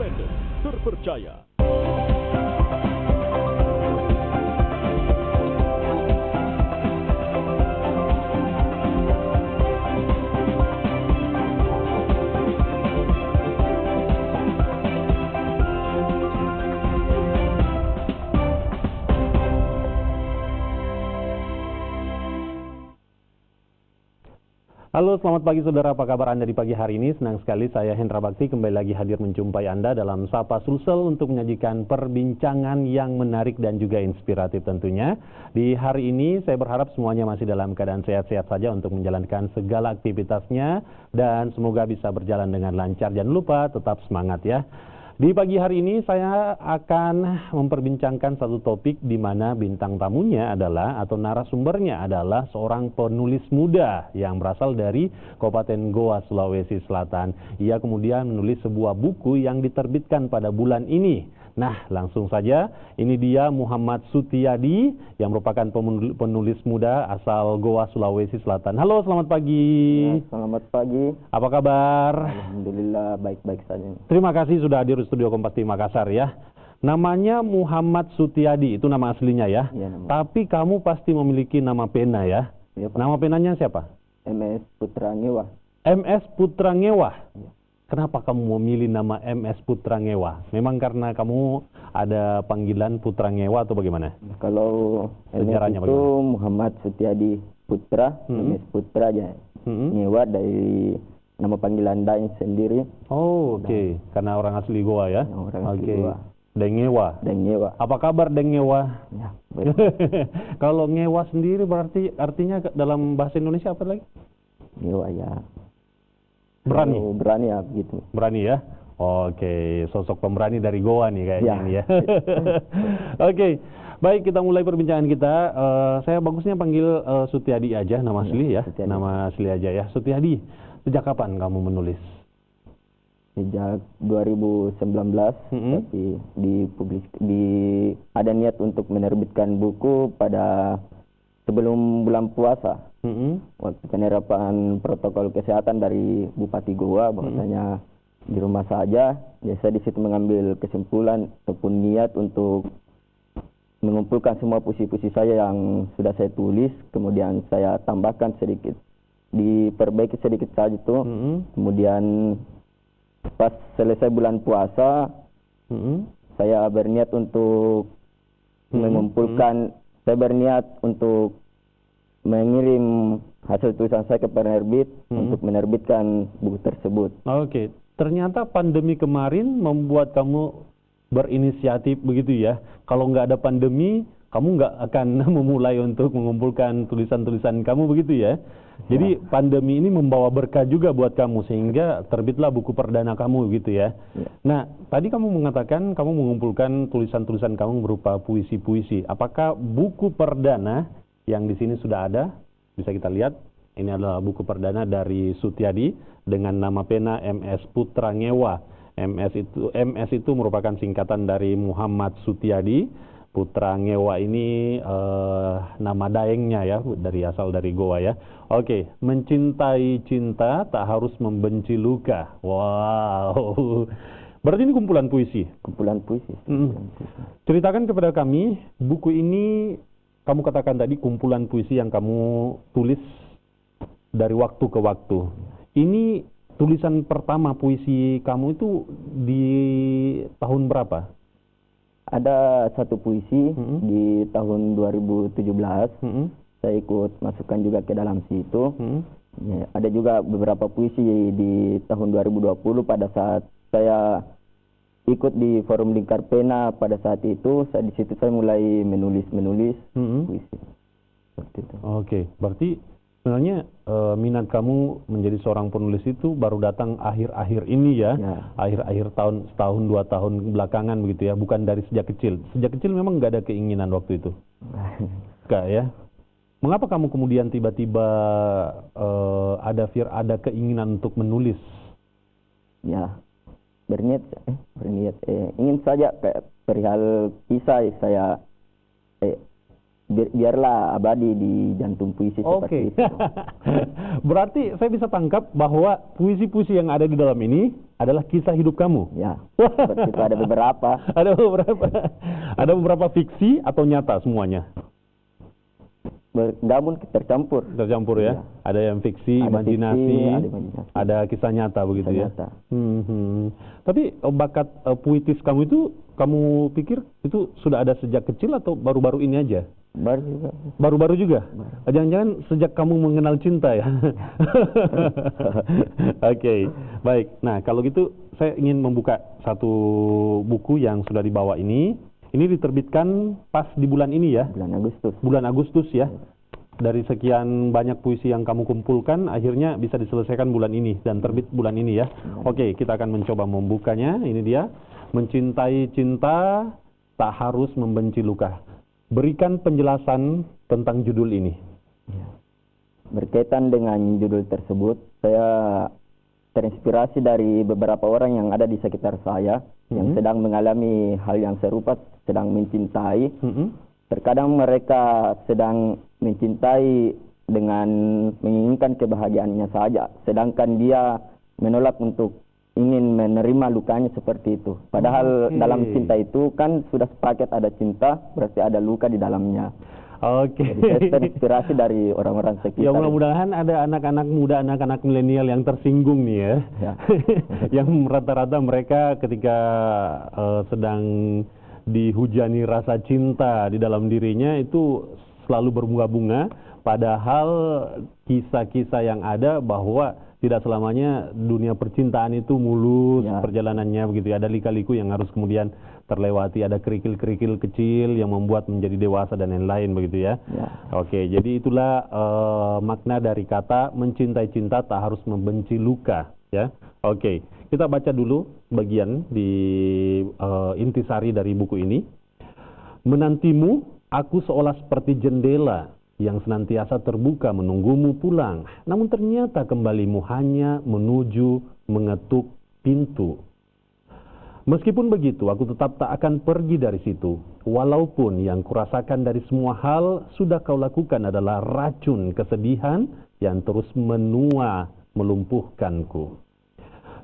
independen, terpercaya. Halo, selamat pagi saudara. Apa kabar Anda di pagi hari ini? Senang sekali saya Hendra Bakti kembali lagi hadir menjumpai Anda dalam Sapa Sulsel untuk menyajikan perbincangan yang menarik dan juga inspiratif tentunya. Di hari ini saya berharap semuanya masih dalam keadaan sehat-sehat saja untuk menjalankan segala aktivitasnya dan semoga bisa berjalan dengan lancar. Jangan lupa tetap semangat ya. Di pagi hari ini saya akan memperbincangkan satu topik di mana bintang tamunya adalah atau narasumbernya adalah seorang penulis muda yang berasal dari Kabupaten Goa, Sulawesi Selatan. Ia kemudian menulis sebuah buku yang diterbitkan pada bulan ini. Nah, langsung saja, ini dia Muhammad Sutiadi yang merupakan penulis muda asal Goa, Sulawesi Selatan. Halo, selamat pagi. Ya, selamat pagi. Apa kabar? Alhamdulillah baik-baik saja. Terima kasih sudah hadir di Studio Kompas TV Makassar ya. Namanya Muhammad Sutiadi, itu nama aslinya ya. Ya, nama. Tapi kamu pasti memiliki nama pena ya. Ya, Pak. Nama penanya siapa? MS Putra Ngewa. MS Putra Ngewa. Ya. Kenapa kamu memilih nama MS Putra Ngewa? Memang karena kamu ada panggilan Putra Ngewa atau bagaimana? Kalau Sejarahnya MS itu bagaimana? Muhammad Sutiadi Putra, MS Putra aja. Ngewa dari nama panggilan Daeng sendiri. Oh, oke. Karena orang asli Goa ya? Orang asli Oke. Goa. Dengewa. Dan Ngewa. Apa kabar Dengewa? Ya, baik. Kalau Ngewa sendiri berarti artinya dalam bahasa Indonesia apa lagi? Ngewa ya. Berani? Kalau berani ya begitu. Berani ya? Oke, sosok pemberani dari Goa nih kayaknya Ya. ini ya. Oke, baik kita mulai perbincangan kita. Saya bagusnya panggil Sutiadi aja, nama asli ya. Sutiadi. Nama asli aja ya. Sutiadi, sejak kapan kamu menulis? Sejak 2019, tapi ada niat untuk menerbitkan buku pada sebelum bulan puasa. Waktu penerapan protokol kesehatan dari Bupati Goa, bahwasanya di rumah saja, ya saya di situ mengambil kesimpulan ataupun niat untuk mengumpulkan semua puisi-puisi saya yang sudah saya tulis, kemudian saya tambahkan sedikit, diperbaiki sedikit saja itu, kemudian pas selesai bulan puasa, saya berniat untuk mengumpulkan, saya berniat untuk mengirim hasil tulisan saya ke penerbit untuk menerbitkan buku tersebut. Oke, ternyata pandemi kemarin membuat kamu berinisiatif begitu ya. Kalau nggak ada pandemi, kamu nggak akan memulai untuk mengumpulkan tulisan-tulisan kamu begitu ya. Jadi pandemi ini membawa berkah juga buat kamu sehingga terbitlah buku perdana kamu gitu ya. Nah, tadi kamu mengatakan kamu mengumpulkan tulisan-tulisan kamu berupa puisi-puisi. Apakah buku perdana yang di sini sudah ada? Bisa kita lihat. Ini adalah buku perdana dari Sutiadi dengan nama pena MS Putra Ngewa. MS itu merupakan singkatan dari Muhammad Sutiadi. Putra Ngewa ini nama daengnya ya, asal dari Goa ya. Oke, mencintai cinta tak harus membenci luka. Wow. Berarti ini kumpulan puisi. Kumpulan puisi. Ceritakan kepada kami, buku ini kamu katakan tadi kumpulan puisi yang kamu tulis dari waktu ke waktu. Ini tulisan pertama puisi kamu itu di tahun berapa? Ada satu puisi di tahun 2017. Saya ikut masukkan juga ke dalam situ. Ya, ada juga beberapa puisi di tahun 2020 pada saat saya ikut di forum Lingkar Pena. Pada saat itu di situ saya mulai menulis puisi. Seperti itu. Oke, berarti sebenarnya minat kamu menjadi seorang penulis itu baru datang akhir-akhir ini ya, akhir-akhir tahun, setahun 2 tahun belakangan begitu ya, bukan dari sejak kecil. Sejak kecil memang nggak ada keinginan waktu itu, nggak ya? Mengapa kamu kemudian tiba-tiba ada keinginan untuk menulis? Ya, berniat ingin saja perihal kisah saya biarlah abadi di jantung puisi seperti Oke. itu. Berarti saya bisa tangkap bahwa puisi-puisi yang ada di dalam ini adalah kisah hidup kamu. Ya, seperti itu ada beberapa. Ada beberapa fiksi atau nyata semuanya? Bergabung tercampur. Tercampur ya. Iya. Ada yang fiksi, Ada imajinasi, fiksi, ada imajinasi. ada kisah nyata begitu Kisah ya. nyata. Tapi bakat puitis kamu itu, kamu pikir itu sudah ada sejak kecil atau baru-baru ini aja? Baru juga. Baru-baru juga? Jangan-jangan sejak kamu mengenal cinta ya? Oke, baik. Nah, kalau gitu saya ingin membuka satu buku yang sudah dibawa ini. Ini diterbitkan pas di bulan ini ya? Bulan Agustus. Bulan Agustus ya? Dari sekian banyak puisi yang kamu kumpulkan, akhirnya bisa diselesaikan bulan ini dan terbit bulan ini ya? Oke, kita akan mencoba membukanya. Ini dia. Mencintai cinta, tak harus membenci luka. Berikan penjelasan tentang judul ini. Berkaitan dengan judul tersebut, saya terinspirasi dari beberapa orang yang ada di sekitar saya yang sedang mengalami hal yang serupa, sedang mencintai. Terkadang mereka sedang mencintai dengan menginginkan kebahagiaannya saja, sedangkan dia menolak untuk ingin menerima lukanya seperti itu. Padahal dalam cinta itu kan sudah sepaket ada cinta, berarti ada luka di dalamnya. Oke. Jadi saya terinspirasi dari orang-orang sekitar. Ya mudah-mudahan ada anak-anak muda, anak-anak milenial yang tersinggung nih ya. Yang rata-rata mereka ketika sedang dihujani rasa cinta di dalam dirinya itu selalu berbunga-bunga. Padahal kisah-kisah yang ada bahwa tidak selamanya dunia percintaan itu mulus perjalanannya begitu ya. Ada lika-liku yang harus kemudian terlewati, ada kerikil-kerikil kecil yang membuat menjadi dewasa dan lain-lain begitu ya. Oke, jadi itulah makna dari kata mencintai cinta tak harus membenci luka ya. Oke, kita baca dulu bagian di intisari dari buku ini. Menantimu, aku seolah seperti jendela yang senantiasa terbuka menunggumu pulang, namun ternyata kembalimu hanya menuju mengetuk pintu. Meskipun begitu, aku tetap tak akan pergi dari situ, walaupun yang kurasakan dari semua hal sudah kau lakukan adalah racun kesedihan yang terus menua melumpuhkanku.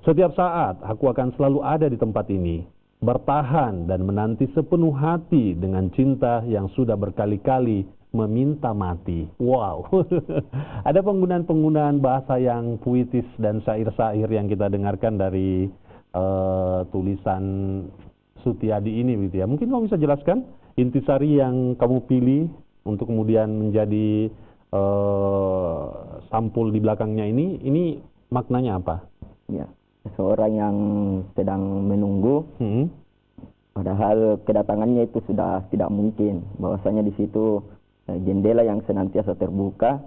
Setiap saat aku akan selalu ada di tempat ini, bertahan dan menanti sepenuh hati dengan cinta yang sudah berkali-kali meminta mati. Wow. Ada penggunaan-penggunaan bahasa yang puitis dan syair-syair yang kita dengarkan dari tulisan Sutiadi ini gitu ya. Mungkin kamu bisa jelaskan intisari yang kamu pilih untuk kemudian menjadi sampul di belakangnya ini maknanya apa? Ya, seseorang yang sedang menunggu, padahal kedatangannya itu sudah tidak mungkin. Bahwasanya di situ jendela yang senantiasa terbuka,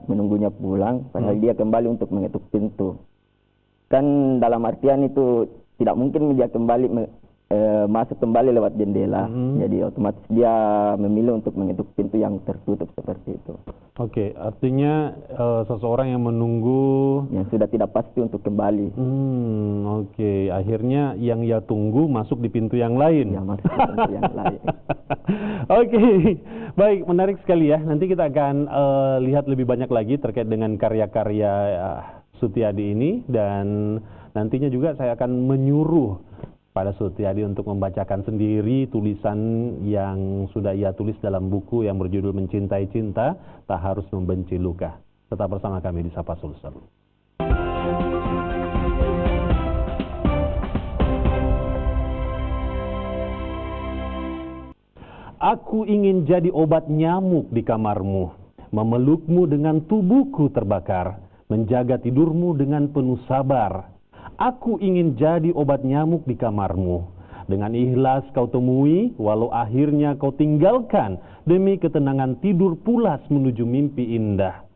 menunggunya pulang, padahal dia kembali untuk mengetuk pintu. Kan dalam artian itu tidak mungkin dia kembali masuk kembali lewat jendela, jadi otomatis dia memilih untuk mengetuk pintu yang tertutup seperti itu. Oke, artinya seseorang yang menunggu yang sudah tidak pasti untuk kembali. Oke, akhirnya yang ia tunggu masuk di pintu yang lain. Ya, masuk di pintu yang lain. Oke, baik, menarik sekali ya. Nanti kita akan lihat lebih banyak lagi terkait dengan karya-karya Sutiadi ini, dan nantinya juga saya akan menyuruh pada Sutiadi untuk membacakan sendiri tulisan yang sudah ia tulis dalam buku yang berjudul Mencintai Cinta, Tak Harus Membenci Luka. Tetap bersama kami di Sapa Sulsel. Aku ingin jadi obat nyamuk di kamarmu, memelukmu dengan tubuhku terbakar, menjaga tidurmu dengan penuh sabar. Aku ingin jadi obat nyamuk di kamarmu. Dengan ikhlas kau temui, walau akhirnya kau tinggalkan, demi ketenangan tidur pulas menuju mimpi indah.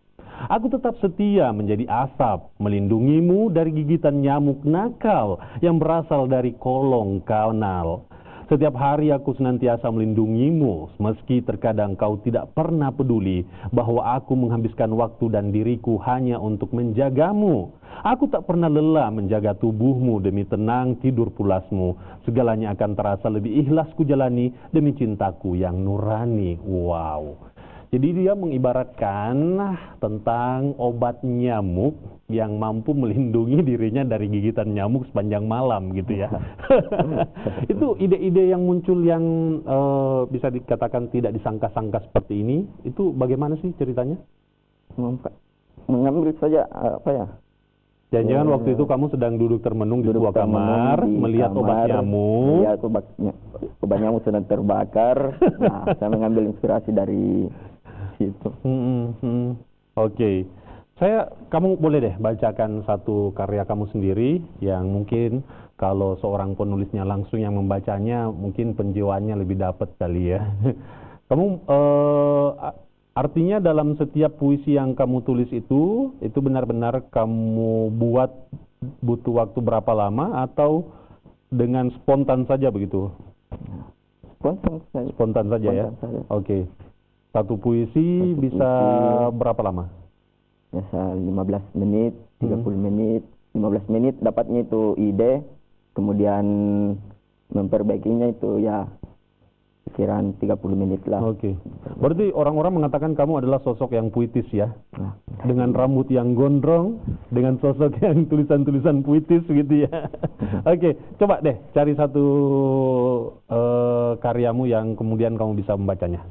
Aku tetap setia menjadi asap, melindungimu dari gigitan nyamuk nakal yang berasal dari kolong kanal. Setiap hari aku senantiasa melindungimu, meski terkadang kau tidak pernah peduli bahwa aku menghabiskan waktu dan diriku hanya untuk menjagamu. Aku tak pernah lelah menjaga tubuhmu demi tenang tidur pulasmu. Segalanya akan terasa lebih ikhlas ku jalani demi cintaku yang nurani. Wow. Jadi dia mengibaratkan tentang obat nyamuk yang mampu melindungi dirinya dari gigitan nyamuk sepanjang malam gitu ya. Itu ide-ide yang muncul yang bisa dikatakan tidak disangka-sangka seperti ini. Itu bagaimana sih ceritanya? Mengambil saja apa ya? Jangan-jangan waktu itu kamu sedang duduk termenung di sebuah kamar, melihat obat nyamuk. Melihat obat nyamuk sedang terbakar. Nah, saya mengambil inspirasi dari situ. Oke. Kamu boleh deh bacakan satu karya kamu sendiri yang mungkin kalau seorang penulisnya langsung yang membacanya mungkin penjiwaannya lebih dapat kali ya. Kamu artinya dalam setiap puisi yang kamu tulis itu benar-benar kamu buat butuh waktu berapa lama atau dengan spontan saja begitu? Spontan saja ya. Oke. Satu puisi bisa berapa lama? Biasa 15 menit, 30 menit, 15 menit dapatnya itu ide, kemudian memperbaikinya itu ya pikiran 30 menit lah. Oke. Berarti orang-orang mengatakan kamu adalah sosok yang puitis ya? Dengan rambut yang gondrong, dengan sosok yang tulisan-tulisan puitis gitu ya. Oke, coba deh cari satu karyamu yang kemudian kamu bisa membacanya.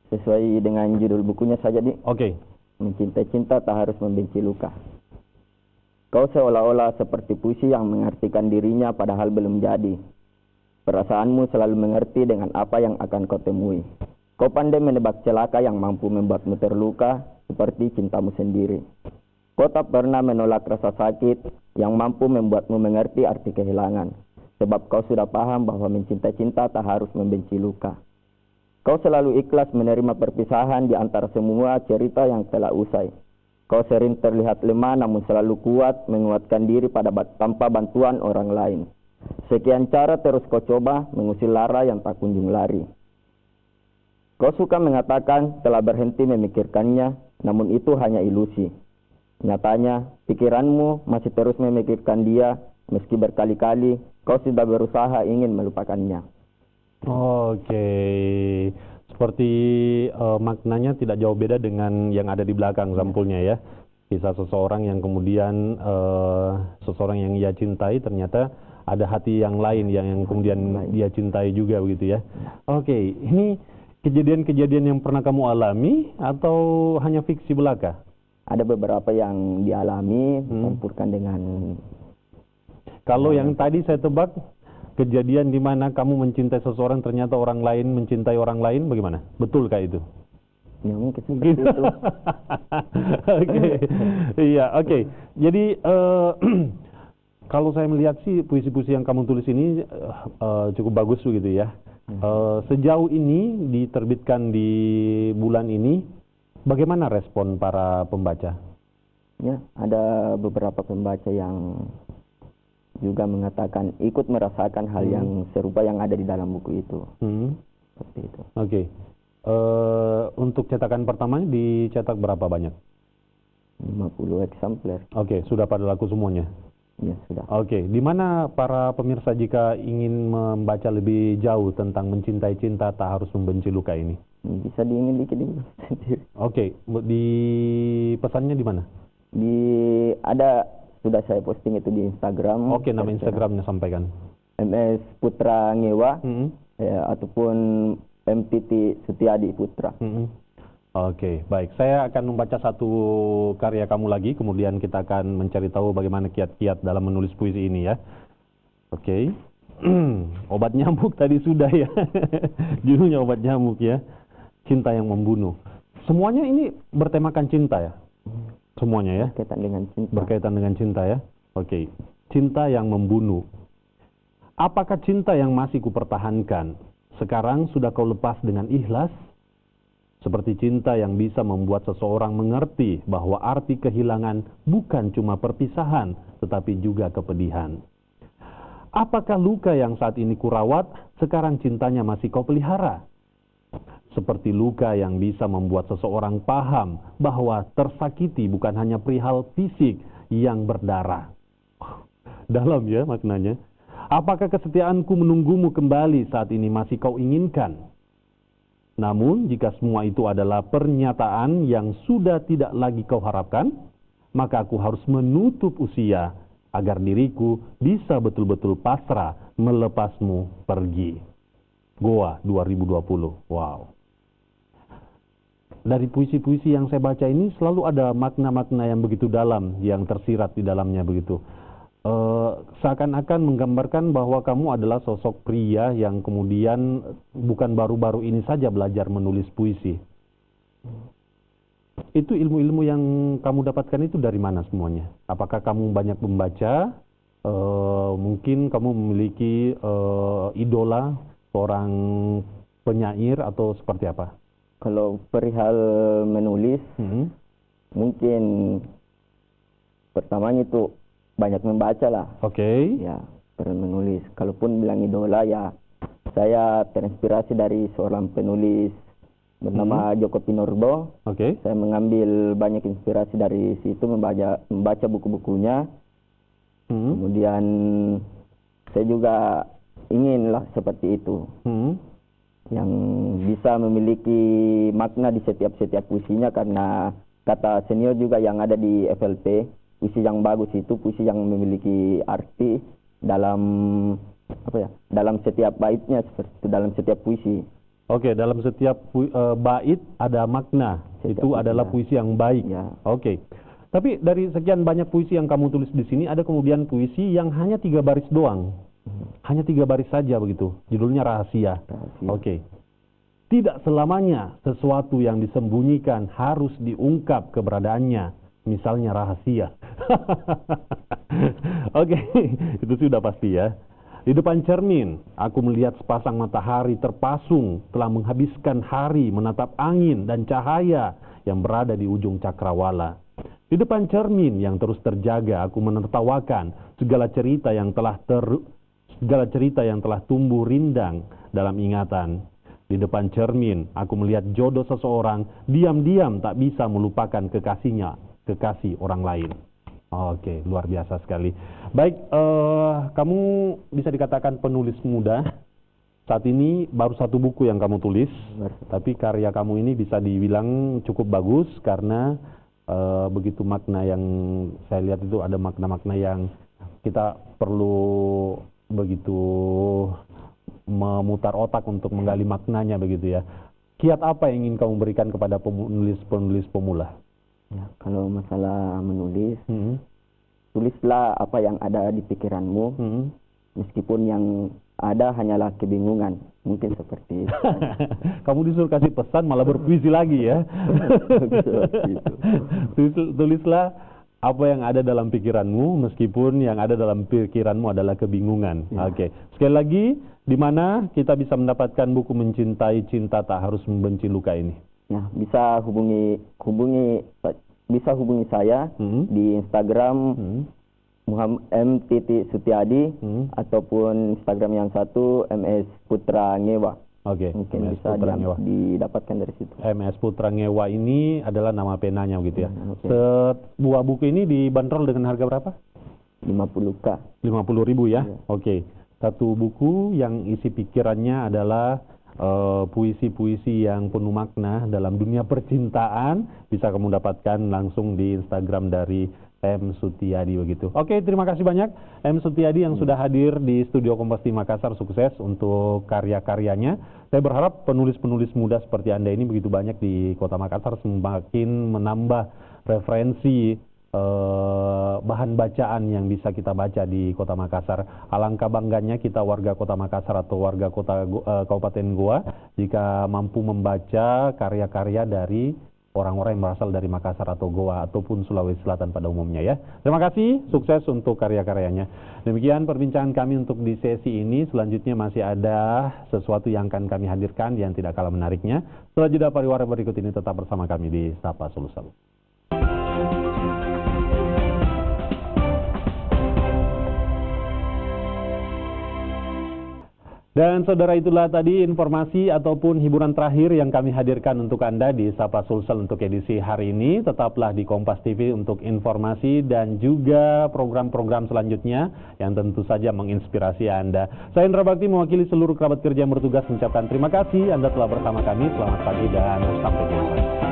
Sesuai dengan judul bukunya saja, Dik. Oke. Mencintai cinta tak harus membenci luka. Kau seolah-olah seperti puisi yang mengartikan dirinya padahal belum jadi. Perasaanmu selalu mengerti dengan apa yang akan kau temui. Kau pandai menebak celaka yang mampu membuatmu terluka seperti cintamu sendiri. Kau tak pernah menolak rasa sakit yang mampu membuatmu mengerti arti kehilangan. Sebab kau sudah paham bahwa mencintai cinta tak harus membenci luka. Kau selalu ikhlas menerima perpisahan di antara semua cerita yang telah usai. Kau sering terlihat lemah namun selalu kuat menguatkan diri tanpa bantuan orang lain. Sekian cara terus kau coba mengusir lara yang tak kunjung lari. Kau suka mengatakan telah berhenti memikirkannya, namun itu hanya ilusi. Nyatanya, pikiranmu masih terus memikirkan dia, meski berkali-kali kau sudah berusaha ingin melupakannya. Oke. Seperti maknanya tidak jauh beda dengan yang ada di belakang sampulnya ya. Kisah seseorang yang kemudian seseorang yang ia cintai ternyata ada hati yang lain yang kemudian dia cintai juga begitu ya. Oke, ini kejadian-kejadian yang pernah kamu alami atau hanya fiksi belaka? Ada beberapa yang dialami, campurkan dengan... Kalau yang tadi saya tebak, kejadian di mana kamu mencintai seseorang ternyata orang lain mencintai orang lain, bagaimana? Betulkah itu? Ya mungkin seperti itu. Oke, iya, oke. Jadi kalau saya melihat sih puisi-puisi yang kamu tulis ini cukup bagus begitu ya. Sejauh ini diterbitkan di bulan ini, bagaimana respon para pembaca? Ya, ada beberapa pembaca yang juga mengatakan ikut merasakan hal yang serupa yang ada di dalam buku itu. Seperti itu. Oke. Untuk cetakan pertamanya dicetak berapa banyak? 50 eksemplar. Oke, sudah pada laku semuanya? Ya, sudah. Oke, di mana para pemirsa jika ingin membaca lebih jauh tentang mencintai cinta tak harus membenci luka ini? Bisa diingin dikit sendiri. Oke, di pesannya di mana? Ada sudah saya posting itu di Instagram. Oke, nama Instagramnya sampaikan. MS Putra Ngewa ya, ataupun MTT Setiadi Putra. Oke, baik. Saya akan membaca satu karya kamu lagi, kemudian kita akan mencari tahu bagaimana kiat-kiat dalam menulis puisi ini ya. Oke. Obat nyamuk tadi sudah ya. Judulnya obat nyamuk ya. Cinta yang membunuh. Semuanya ini bertemakan cinta ya? Semuanya ya? Berkaitan dengan cinta. Berkaitan dengan cinta ya? Oke. Cinta yang membunuh. Apakah cinta yang masih kupertahankan sekarang sudah kau lepas dengan ikhlas? Seperti cinta yang bisa membuat seseorang mengerti bahwa arti kehilangan bukan cuma perpisahan, tetapi juga kepedihan. Apakah luka yang saat ini kurawat, sekarang cintanya masih kau pelihara? Seperti luka yang bisa membuat seseorang paham bahwa tersakiti bukan hanya perihal fisik yang berdarah. Dalam ya maknanya. Apakah kesetiaanku menunggumu kembali saat ini masih kau inginkan? Namun jika semua itu adalah pernyataan yang sudah tidak lagi kau harapkan, maka aku harus menutup usia agar diriku bisa betul-betul pasrah melepasmu pergi. Goa 2020. Wow. Dari puisi-puisi yang saya baca ini selalu ada makna-makna yang begitu dalam yang tersirat di dalamnya begitu. Seakan-akan menggambarkan bahwa kamu adalah sosok pria yang kemudian bukan baru-baru ini saja belajar menulis puisi. Itu ilmu-ilmu yang kamu dapatkan itu dari mana semuanya? Apakah kamu banyak membaca? Mungkin kamu memiliki idola, seorang penyair atau seperti apa? Kalau perihal menulis, mungkin pertamanya itu banyak membaca lah. Oke. Ya, perihal menulis. Kalaupun bilang idola ya, saya terinspirasi dari seorang penulis bernama Joko Pinurbo. Oke. Saya mengambil banyak inspirasi dari situ, membaca buku-bukunya. Kemudian saya juga inginlah seperti itu. Yang bisa memiliki makna di setiap puisinya, karena kata senior juga yang ada di FLP, puisi yang bagus itu puisi yang memiliki arti dalam dalam setiap baitnya, seperti itu, dalam setiap puisi. Oke, dalam setiap bait ada makna. Itu adalah puisi yang baik. Ya. Oke. Tapi dari sekian banyak puisi yang kamu tulis di sini, ada kemudian puisi yang hanya 3 baris doang. Hanya 3 baris saja begitu. Judulnya Rahasia. Oke. Tidak selamanya sesuatu yang disembunyikan harus diungkap keberadaannya. Misalnya rahasia. Oke, itu sudah pasti ya. Di depan cermin, aku melihat sepasang matahari terpasung telah menghabiskan hari menatap angin dan cahaya yang berada di ujung cakrawala. Di depan cermin yang terus terjaga, aku menertawakan segala cerita yang telah tumbuh rindang dalam ingatan. Di depan cermin, aku melihat jodoh seseorang diam-diam tak bisa melupakan kekasih orang lain. Oke, luar biasa sekali. Baik, kamu bisa dikatakan penulis muda. Saat ini baru 1 buku yang kamu tulis, tapi karya kamu ini bisa dibilang cukup bagus karena begitu makna yang saya lihat itu ada makna-makna yang kita perlu begitu memutar otak untuk menggali maknanya begitu ya. Kiat apa yang ingin kamu berikan kepada penulis-penulis pemula? Ya, kalau masalah menulis, tulislah apa yang ada di pikiranmu, meskipun yang ada hanyalah kebingungan, mungkin seperti itu. Kamu disuruh kasih pesan malah berpuisi lagi ya. Tulislah apa yang ada dalam pikiranmu, meskipun yang ada dalam pikiranmu adalah kebingungan. Ya. Oke. Sekali lagi, di mana kita bisa mendapatkan buku Mencintai Cinta Tak Harus Membenci Luka ini? Ya, bisa hubungi saya di Instagram M.Sutiadi ataupun Instagram yang satu MS Putra Ngewa. Oke. Mungkin MS bisa didapatkan dari situ. MS Putra Ngewa ini adalah nama penanya gitu ya. Sebuah buku ini dibanderol dengan harga berapa? 50.000. 50.000 ya. Oke. Satu buku yang isi pikirannya adalah puisi-puisi yang penuh makna dalam dunia percintaan, bisa kamu dapatkan langsung di Instagram dari M. Sutiadi begitu. Oke, terima kasih banyak M. Sutiadi yang sudah hadir di Studio Kompas TV Makassar. Sukses untuk karya-karyanya. Saya berharap penulis-penulis muda seperti Anda ini begitu banyak di Kota Makassar, semakin menambah referensi bahan bacaan yang bisa kita baca di Kota Makassar. Alangkah bangganya kita warga Kota Makassar atau warga Kabupaten Goa jika mampu membaca karya-karya dari orang-orang yang berasal dari Makassar atau Goa ataupun Sulawesi Selatan pada umumnya ya. Terima kasih, sukses untuk karya-karyanya. Demikian perbincangan kami untuk di sesi ini. Selanjutnya masih ada sesuatu yang akan kami hadirkan yang tidak kalah menariknya. Setelah jeda pariwara berikut ini tetap bersama kami di Sapa Sulu-Sulu. Dan saudara, itulah tadi informasi ataupun hiburan terakhir yang kami hadirkan untuk Anda di Sapa Sulsel untuk edisi hari ini. Tetaplah di Kompas TV untuk informasi dan juga program-program selanjutnya yang tentu saja menginspirasi Anda. Saya Indra Bakti mewakili seluruh kerabat kerja yang bertugas mengucapkan terima kasih Anda telah bersama kami. Selamat pagi dan sampai jumpa.